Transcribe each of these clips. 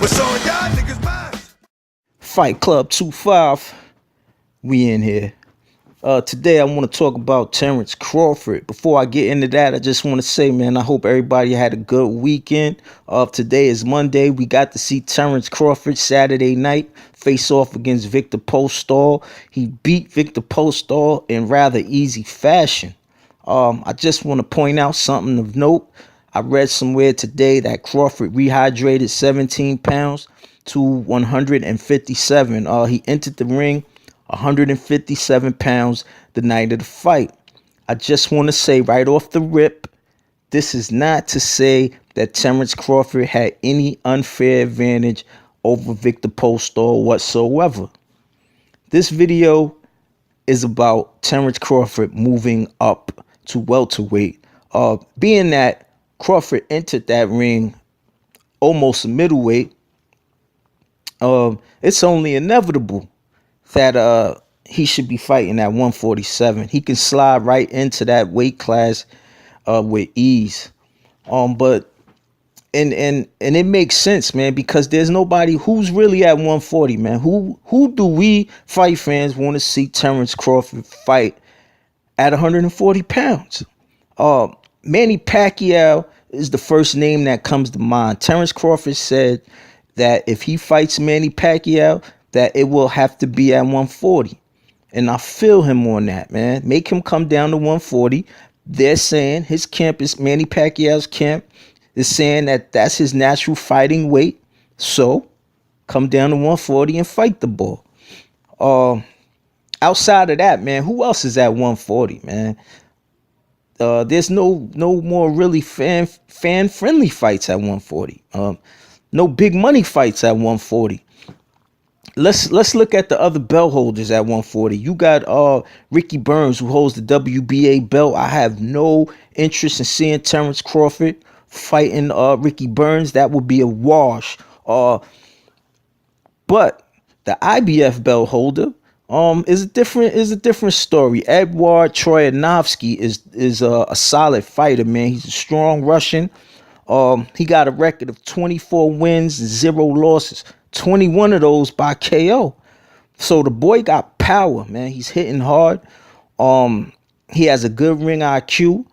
What's on y'all niggas' minds? Fight Club 25, we in here. Today I want to talk about Terrence Crawford. Before I get into that, I just want to say, man, I hope everybody had a good weekend. Today is Monday. We got to see Terrence Crawford Saturday night face off against Victor Postol. He beat Victor Postol in rather easy fashion. I just want to point out something of note. I read somewhere today that Crawford rehydrated 17 pounds to 157. He entered the ring 157 pounds the night of the fight. I just want to say right off the rip, this is not to say that Terrence Crawford had any unfair advantage over Victor Postol whatsoever. This video is about Terrence Crawford moving up to welterweight. Being that Crawford entered that ring almost a middleweight, it's only inevitable that he should be fighting at 147. He can slide right into that weight class with ease. But it makes sense, man, because there's nobody who's really at 140, man. Who do we fight fans want to see Terrence Crawford fight at 140 pounds? Manny Pacquiao is the first name that comes to mind. Terrence Crawford said that if he fights Manny Pacquiao, that it will have to be at 140. And I feel him on that, man. Make him come down to 140. They're saying his camp is Manny Pacquiao's camp is saying that that's his natural fighting weight. So come down to 140 and fight the ball. Outside of that, man, who else is at 140, man? There's no more really fan friendly fights at 140. No big money fights at 140. Let's look at the other belt holders at 140. You got Ricky Burns, who holds the WBA belt. I have no interest in seeing Terrence Crawford fighting Ricky Burns. That would be a wash. But the IBF belt holder is a different story. Edward Troyanovsky is a solid fighter, man. He's a strong Russian. He got a record of 24 wins and 0 losses. 21 of those by KO. So the boy got power, man. He's hitting hard. He has a good ring IQ.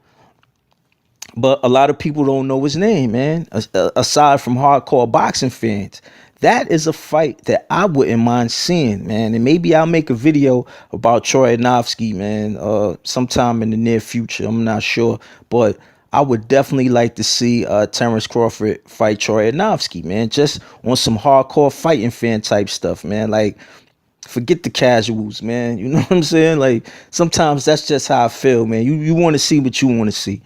But a lot of people don't know his name, man, aside from hardcore boxing fans. That is a fight that I wouldn't mind seeing, man. And maybe I'll make a video about Troyanovsky, man, sometime in the near future. I'm not sure. But I would definitely like to see Terrence Crawford fight Troyanovsky, man. Just on some hardcore fighting fan type stuff, man. Like, forget the casuals, man. You know what I'm saying? Like, sometimes that's just how I feel, man. You want to see what you want to see.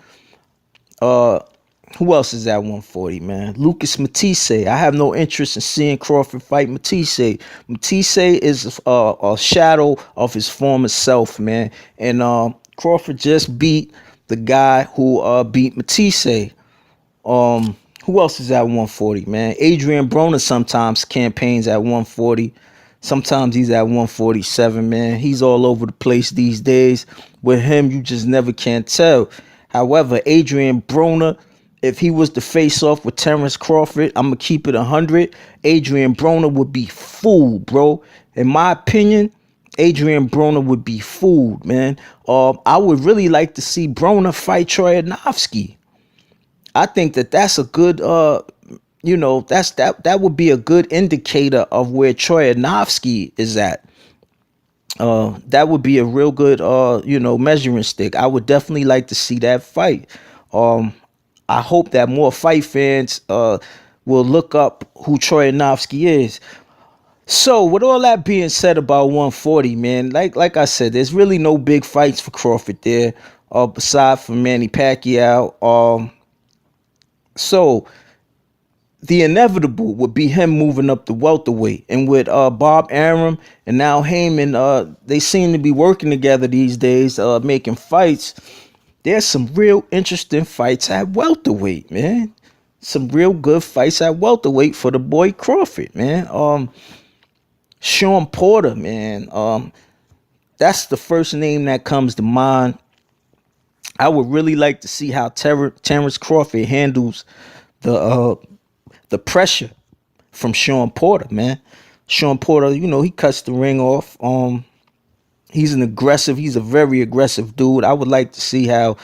Who else is at 140, man? Lucas Matisse. I have no interest in seeing Crawford fight Matisse. Matisse is a shadow of his former self, man. And Crawford just beat the guy who beat Matisse. Who else is at 140, man? Adrian Broner sometimes campaigns at 140. Sometimes he's at 147, man. He's all over the place these days. With him, you just never can tell. However, Adrian Broner, if he was to face off with Terrence Crawford, I'm going to keep it 100. Adrian Broner would be fooled, bro. In my opinion, Adrian Broner would be fooled, man. I would really like to see Broner fight Troyanovsky. I think that's a good, that would be a good indicator of where Troyanovsky is at. That would be a real good, measuring stick. I would definitely like to see that fight. I hope that more fight fans will look up who Troyanovsky is. So, with all that being said about 140, man, like I said, there's really no big fights for Crawford there, aside from Manny Pacquiao. So, the inevitable would be him moving up to welterweight. And with Bob Arum and now Heyman, they seem to be working together these days, making fights. There's some real interesting fights at welterweight, man. Some real good fights at welterweight for the boy Crawford, man. Sean Porter, man. That's the first name that comes to mind. I would really like to see how Terrence Crawford handles the pressure from Sean Porter, man. Sean Porter, you know, he cuts the ring off. He's a very aggressive dude. I would like to see how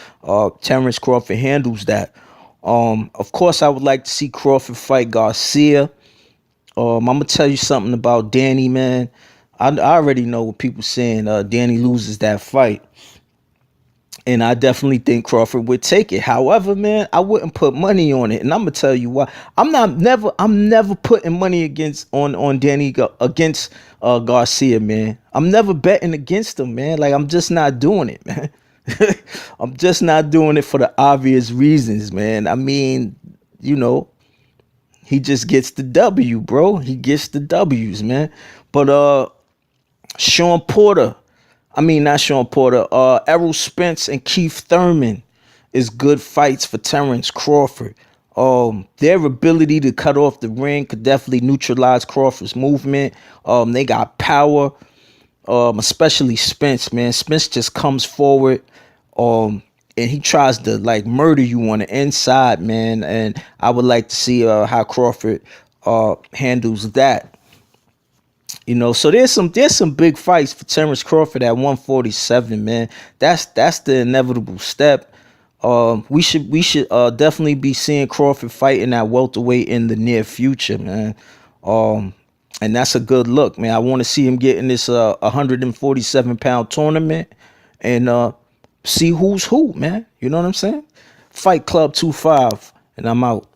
Terrence Crawford handles that. Of course, I would like to see Crawford fight Garcia. I'm gonna tell you something about Danny, man. I already know what people saying. Danny loses that fight, and I definitely think Crawford would take it. However, man, I wouldn't put money on it, and I'm gonna tell you why. I'm never putting money against on Danny against Garcia, man. I'm never betting against him, man. Like, I'm just not doing it, man. I'm just not doing it for the obvious reasons, man. I mean, you know, he just gets the W, bro. He gets the W's, man. But Sean Porter, I mean not Sean Porter, Errol Spence and Keith Thurman is good fights for Terrence Crawford. Their ability to cut off the ring could definitely neutralize Crawford's movement. They got power. Especially Spence, man. Spence just comes forward, and he tries to like murder you on the inside, man. And I would like to see how Crawford handles that. You know, so there's some big fights for Terrence Crawford at 147, man. That's the inevitable step. We should definitely be seeing Crawford fighting at welterweight in the near future, man. And that's a good look, man. I want to see him get in this 147-pound tournament and see who's who, man. You know what I'm saying? Fight Club 25, and I'm out.